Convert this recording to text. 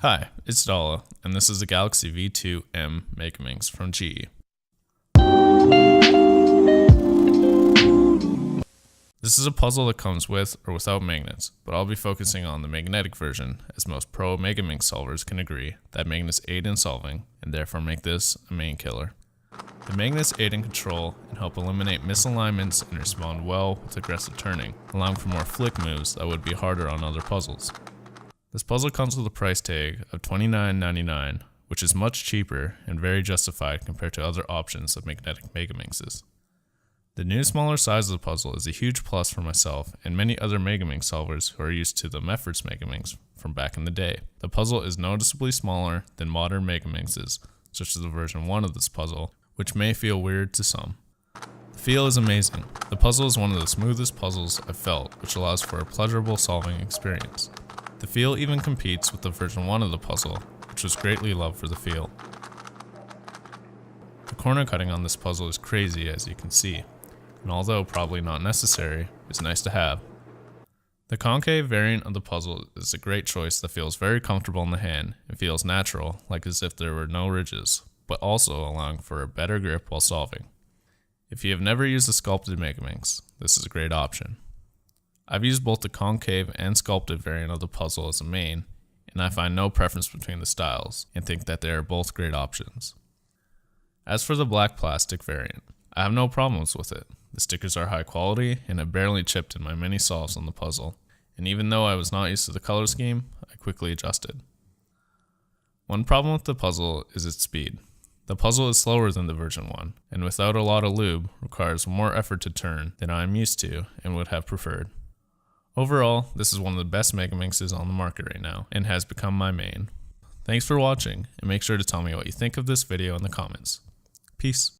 Hi, it's Dala, and this is the Galaxy V2M megaminx from GE. This is a puzzle that comes with or without magnets, but I'll be focusing on the magnetic version, as most pro megaminx solvers can agree that magnets aid in solving, and therefore make this a main killer. The magnets aid in control and help eliminate misalignments and respond well with aggressive turning, allowing for more flick moves that would be harder on other puzzles. This puzzle comes with a price tag of $29.99, which is much cheaper and very justified compared to other options of magnetic megaminxes. The new smaller size of the puzzle is a huge plus for myself and many other megaminx solvers who are used to the Meffert's megaminx from back in the day. The puzzle is noticeably smaller than modern megaminxes, such as the version 1 of this puzzle, which may feel weird to some. The feel is amazing. The puzzle is one of the smoothest puzzles I've felt, which allows for a pleasurable solving experience. The feel even competes with the version 1 of the puzzle, which was greatly loved for the feel. The corner cutting on this puzzle is crazy, as you can see, and although probably not necessary, it's nice to have. The concave variant of the puzzle is a great choice that feels very comfortable in the hand and feels natural, like as if there were no ridges, but also allowing for a better grip while solving. If you have never used a sculpted megaminx, this is a great option. I've used both the concave and sculpted variant of the puzzle as a main, and I find no preference between the styles, and think that they are both great options. As for the black plastic variant, I have no problems with it. The stickers are high quality and have barely chipped in my many solves on the puzzle, and even though I was not used to the color scheme, I quickly adjusted. One problem with the puzzle is its speed. The puzzle is slower than the version 1, and without a lot of lube, requires more effort to turn than I am used to and would have preferred. Overall, this is one of the best megaminxes on the market right now, and has become my main. Thanks for watching, and make sure to tell me what you think of this video in the comments. Peace.